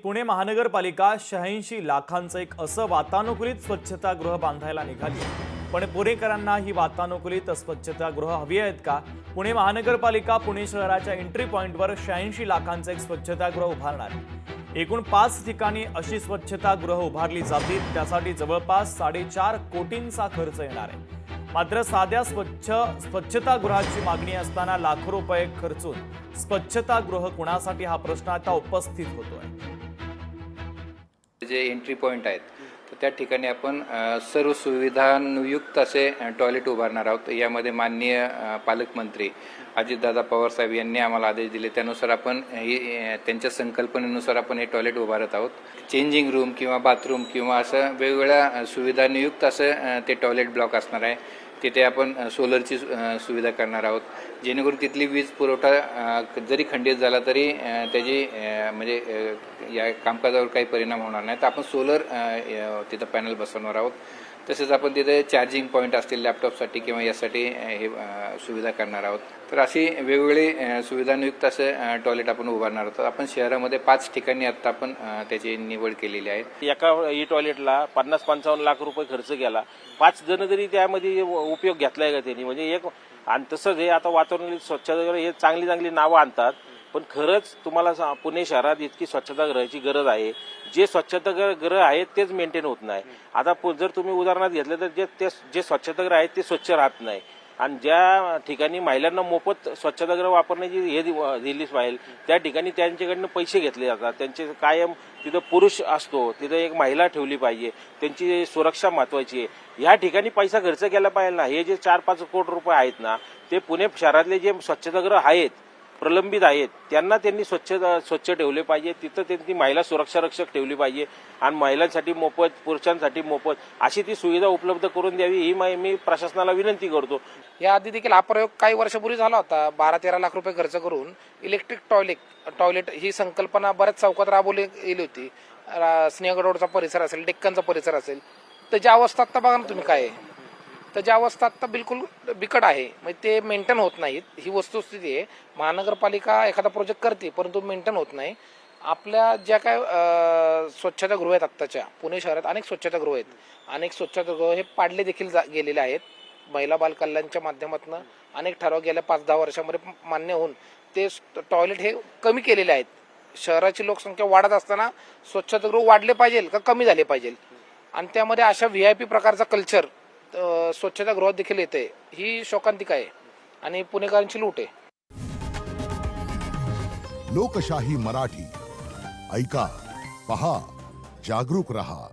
पुणे महानगरपालिका 86 लाखांचं एक असं वातानुकूलित स्वच्छतागृह बांधायला निघाली आहे। पण पुणेकरांना ही वातानुकूलित स्वच्छतागृह हवी आहेत का? पुणे महानगरपालिका पुणे शहराच्या एंट्री पॉइंटवर 86 लाखांचं एक स्वच्छतागृह उभारणार आहे। एकूण 5 ठिकाणी अशी स्वच्छतागृह उभारली जातील। त्यासाठी जवळपास 4.5 कोटींचा खर्च येणार आहे। मात्र साध्या स्वच्छतागृहाची मागणी असताना लाखो रुपये खर्चून स्वच्छतागृह कुणासाठी हा प्रश्न आता उपस्थित होतोय। जे एंट्री पॉइंट आहेत तर त्या ठिकाणी आपण सर्व सुविधांयुक्त असे टॉयलेट उभारणार आहोत। यामध्ये माननीय पालकमंत्री अजितदादा पवार साहेब यांनी आम्हाला आदेश दिले, त्यानुसार आपण त्यांच्या संकल्पनेनुसार आपण हे टॉयलेट उभारत आहोत। चेंजिंग रूम किंवा बाथरूम किंवा असं वेगवेगळ्या सुविधांयुक्त असं ते टॉयलेट ब्लॉक असणार आहे। तिथे आपण सोलरची सुविधा करणार आहोत, जेणेकरून तिथली वीज पुरवठा जरी खंडित झाला तरी त्याची म्हणजे या कामकाजावर काही परिणाम होणार नाही। तर आपण सोलर तिथं पॅनल बसवणार आहोत। तसेच आपण तिथे चार्जिंग पॉईंट असतील लॅपटॉपसाठी किंवा यासाठी हे सुविधा करणार आहोत। तर अशी वेगवेगळी सुविधांयुक्त असं टॉयलेट आपण उभारणार आहोत। आपण शहरामध्ये 5 ठिकाणी आता आपण त्याची निवड केलेली आहे। एका ई टॉयलेटला 50-55 लाख रुपये खर्च केला। 5 जण जरी त्यामध्ये उपयोग घेतलाय का त्यांनी, म्हणजे एक आणि तसंच हे आता वातावरण स्वच्छता हे चांगली नावं आणतात, पण खरंच तुम्हाला पुणे शहरात इतकी स्वच्छतागृहाची गरज आहे। जे स्वच्छतागृह आहेत तेच मेंटेन होत नाही। आता जर तुम्ही उदाहरणार्थ घेतलं तर जे स्वच्छतागृह आहेत ते स्वच्छ राहत नाही, आणि ज्या ठिकाणी महिलांना मोफत स्वच्छतागृह वापरण्याची हे दिलीच पाहिजे त्या ठिकाणी त्यांच्याकडनं पैसे घेतले जातात। त्यांचे कायम तिथं पुरुष असतो, तिथं एक महिला ठेवली पाहिजे, त्यांची सुरक्षा महत्वाची आहे। या ठिकाणी पैसा खर्च केला पाहिजे ना। हे जे 4-5 कोटी रुपये आहेत ना, ते पुणे शहरातले जे स्वच्छतागृह आहेत प्रलंबित आहेत त्यांना त्यांनी स्वच्छ ठेवले पाहिजे। तिथं त्यांनी महिला सुरक्षा रक्षक ठेवली पाहिजे आणि महिलांसाठी मोफत, पुरुषांसाठी मोफत अशी ती सुविधा उपलब्ध करून द्यावी ही मी प्रशासनाला विनंती करतो। या आधी देखील हा प्रयोग काही वर्षापूर्वी झाला होता। 12-13 लाख रुपये खर्च करून इलेक्ट्रिक टॉयलेट ही संकल्पना बऱ्याच चौकात राबवली गेली होती। स्नेहगड रोडचा परिसर असेल, डेक्कनचा परिसर असेल, त्याची अवस्था आता बघा ना तुम्ही काय आहे। त्याची अवस्था आता बिलकुल बिकट आहे, म्हणजे ते मेंटेन होत नाहीत, ही वस्तुस्थिती आहे। महानगरपालिका एखादा प्रोजेक्ट करते परंतु मेंटेन होत नाही। आपल्या ज्या काय स्वच्छतागृह आहेत आत्ताच्या पुणे शहरात अनेक स्वच्छतागृह आहेत, अनेक स्वच्छतागृह हे पाडले देखील गेलेले आहेत। महिला बाल कल्याणच्या माध्यमातून अनेक ठराव गेल्या 5-10 वर्षांमध्ये मान्य होऊन ते टॉयलेट हे कमी केलेले आहेत। शहराची लोकसंख्या वाढत असताना स्वच्छतागृह वाढले पाहिजे का कमी झाले पाहिजे, आणि त्यामध्ये अशा VIP प्रकारचा कल्चर स्वच्छतागृहात देखील येते, ही शोकांतिका आहे आणि पुणेकरांची लूट आहे। लोकशाही मराठी ऐका, पहा, जागरूक रहा।